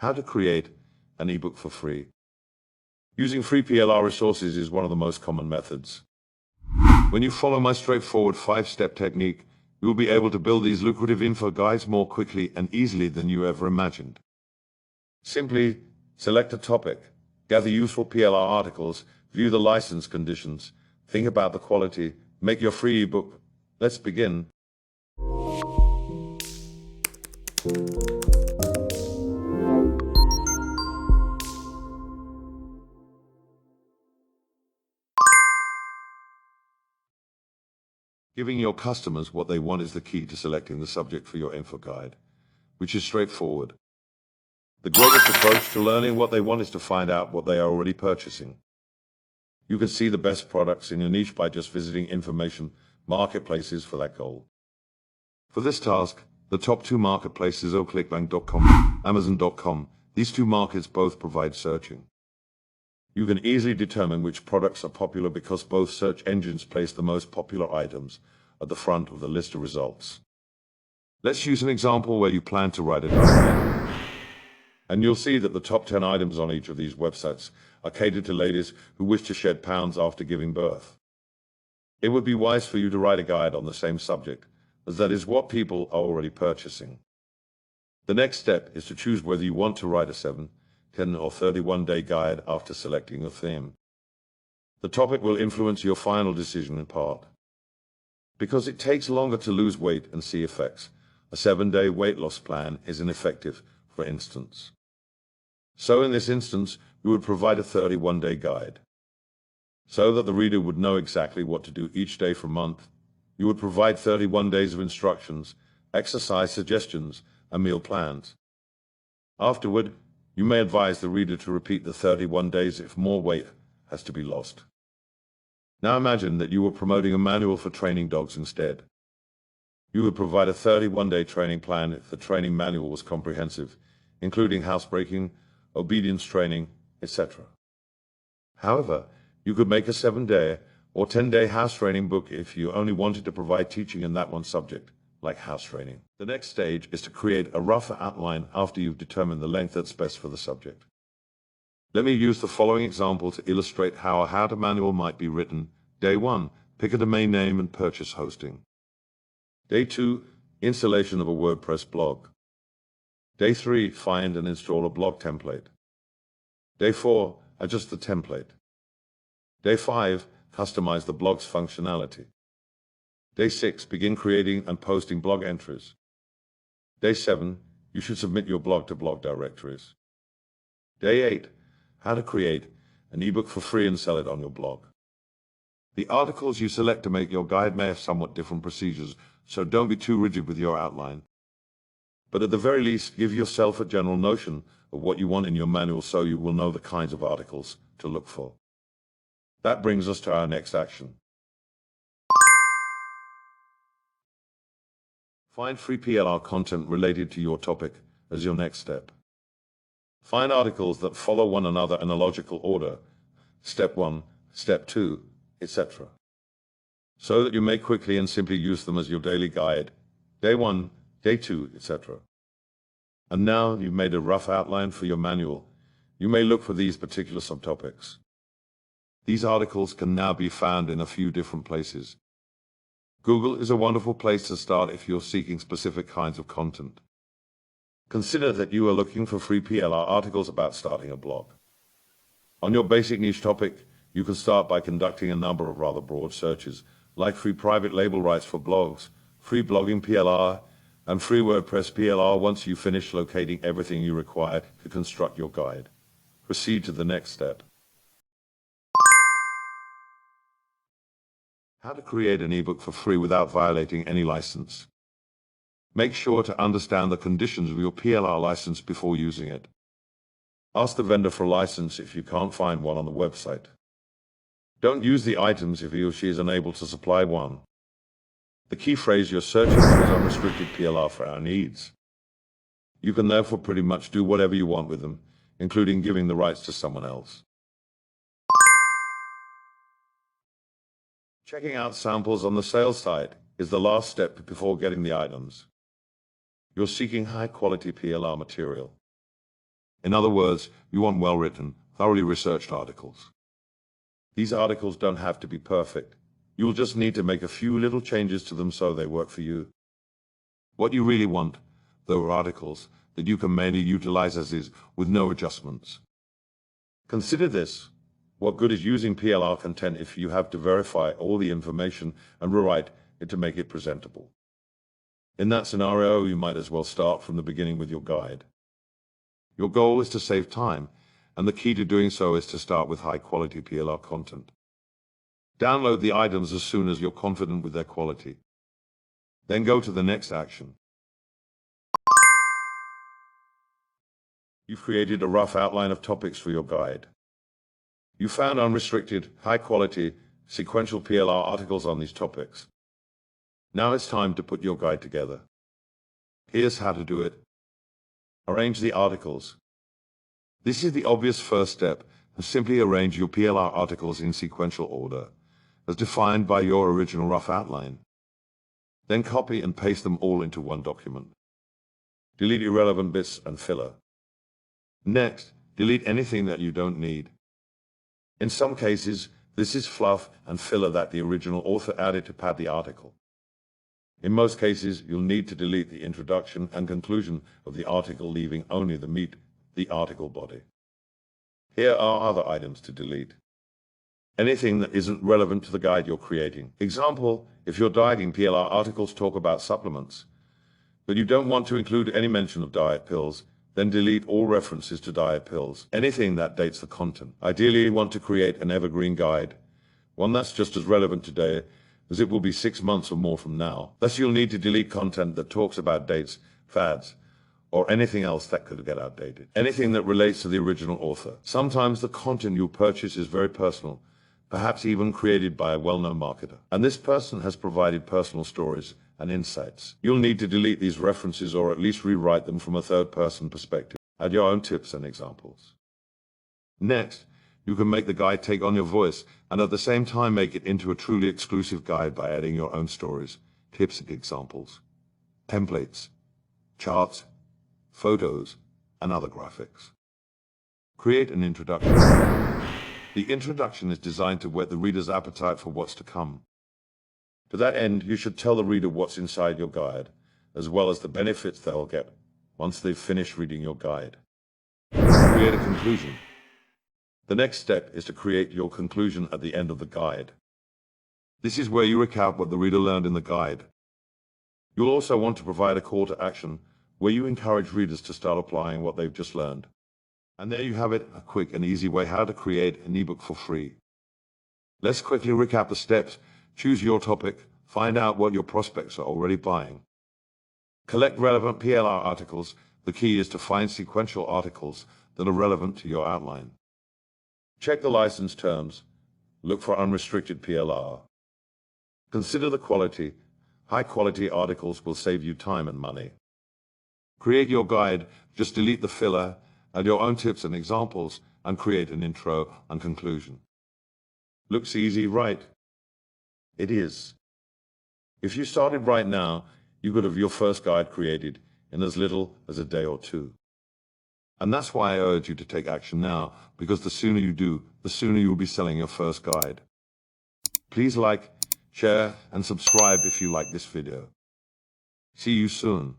How to create an ebook for free. Using free PLR resources is one of the most common methods. When you follow my straightforward 5-step technique, you will be able to build these lucrative info guides more quickly and easily than you ever imagined. Simply select a topic, gather useful PLR articles, view the license conditions, think about the quality, make your free ebook. Let's begin. Giving your customers what they want is the key to selecting the subject for your info guide, which is straightforward. The greatest approach to learning what they want is to find out what they are already purchasing. You can see the best products in your niche by just visiting information marketplaces for that goal. For this task, the top 2 marketplaces are clickbank.com, amazon.com. These 2 markets both provide searching. You can easily determine which products are popular because both search engines place the most popular items at the front of the list of results. Let's use an example where you plan to write it down. And you'll see that the top 10 items on each of these websites are catered to ladies who wish to shed pounds after giving birth. It would be wise for you to write a guide on the same subject, as that is what people are already purchasing. The next step is to choose whether you want to write a 7, 10 or 31-day guide after selecting a theme. The topic will influence your final decision in part. Because it takes longer to lose weight and see effects, a 7-day weight loss plan is ineffective, for instance. So in this instance, you would provide a 31-day guide. So that the reader would know exactly what to do each day for a month, you would provide 31 days of instructions, exercise suggestions, and meal plans. Afterward, you may advise the reader to repeat the 31 days if more weight has to be lost. Now imagine that you were promoting a manual for training dogs instead. You would provide a 31-day training plan if the training manual was comprehensive, including housebreaking, obedience training, etc. However, you could make a 7-day or 10-day house training book if you only wanted to provide teaching in that one subject, like house training. The next stage is to create a rough outline after you've determined the length that's best for the subject. Let me use the following example to illustrate how a how-to manual might be written. Day 1, pick a domain name and purchase hosting. Day 2, installation of a WordPress blog. Day 3, find and install a blog template. Day 4, adjust the template. Day 5, customize the blog's functionality. Day 6, begin creating and posting blog entries. Day 7, you should submit your blog to blog directories. Day 8, how to create an ebook for free and sell it on your blog. The articles you select to make your guide may have somewhat different procedures, so don't be too rigid with your outline. But at the very least, give yourself a general notion of what you want in your manual so you will know the kinds of articles to look for. That brings us to our next action. Find free PLR content related to your topic as your next step. Find articles that follow one another in a logical order, step 1, step 2, etc. So that you may quickly and simply use them as your daily guide, day 1, day 2, etc. And now you've made a rough outline for your manual, you may look for these particular subtopics. These articles can now be found in a few different places. Google is a wonderful place to start if you're seeking specific kinds of content. Consider that you are looking for free PLR articles about starting a blog. On your basic niche topic, you can start by conducting a number of rather broad searches, like free private label rights for blogs, free blogging PLR, and free WordPress PLR. Once you finish locating everything you require to construct your guide, proceed to the next step. How to create an ebook for free without violating any license. Make sure to understand the conditions of your PLR license before using it. Ask the vendor for a license if you can't find one on the website. Don't use the items if he or she is unable to supply one. The key phrase you're searching for is unrestricted PLR for our needs. You can therefore pretty much do whatever you want with them, including giving the rights to someone else. Checking out samples on the sales site is the last step before getting the items. You're seeking high-quality PLR material. In other words, you want well-written, thoroughly researched articles. These articles don't have to be perfect. You'll just need to make a few little changes to them so they work for you. What you really want, though, are articles that you can mainly utilize as is with no adjustments. Consider this. What good is using PLR content if you have to verify all the information and rewrite it to make it presentable? In that scenario, you might as well start from the beginning with your guide. Your goal is to save time, and the key to doing so is to start with high-quality PLR content. Download the items as soon as you're confident with their quality. Then go to the next action. You've created a rough outline of topics for your guide. You found unrestricted, high-quality, sequential PLR articles on these topics. Now it's time to put your guide together. Here's how to do it. Arrange the articles. This is the obvious first step, and simply arrange your PLR articles in sequential order, as defined by your original rough outline. Then copy and paste them all into one document. Delete irrelevant bits and filler. Next, delete anything that you don't need. In some cases, this is fluff and filler that the original author added to pad the article. In most cases, you'll need to delete the introduction and conclusion of the article, leaving only the meat, the article body. Here are other items to delete. Anything that isn't relevant to the guide you're creating. Example, if your dieting PLR articles talk about supplements, but you don't want to include any mention of diet pills, then delete all references to diet pills. Anything that dates the content. Ideally, you want to create an evergreen guide, one that's just as relevant today as it will be 6 months or more from now. Thus, you'll need to delete content that talks about dates, fads, or anything else that could get outdated. Anything that relates to the original author. Sometimes the content you purchase is very personal, perhaps even created by a well-known marketer, and this person has provided personal stories and insights. You'll need to delete these references or at least rewrite them from a third-person perspective. Add your own tips and examples. Next, you can make the guide take on your voice and at the same time make it into a truly exclusive guide by adding your own stories, tips and examples, templates, charts, photos, and other graphics. Create an introduction. The introduction is designed to whet the reader's appetite for what's to come. To that end, you should tell the reader what's inside your guide, as well as the benefits they'll get once they've finished reading your guide. Create a conclusion. The next step is to create your conclusion at the end of the guide. This is where you recap what the reader learned in the guide. You'll also want to provide a call to action where you encourage readers to start applying what they've just learned. And there you have it, a quick and easy way how to create an ebook for free. Let's quickly recap the steps. Choose your topic, find out what your prospects are already buying. Collect relevant PLR articles. The key is to find sequential articles that are relevant to your outline. Check the license terms. Look for unrestricted PLR. Consider the quality. High-quality articles will save you time and money. Create your guide. Just delete the filler, add your own tips and examples, and create an intro and conclusion. Looks easy, right? It is. If you started right now, you could have your first guide created in as little as a day or two. And that's why I urge you to take action now, because the sooner you do, the sooner you'll be selling your first guide. Please like, share, and subscribe if you like this video. See you soon.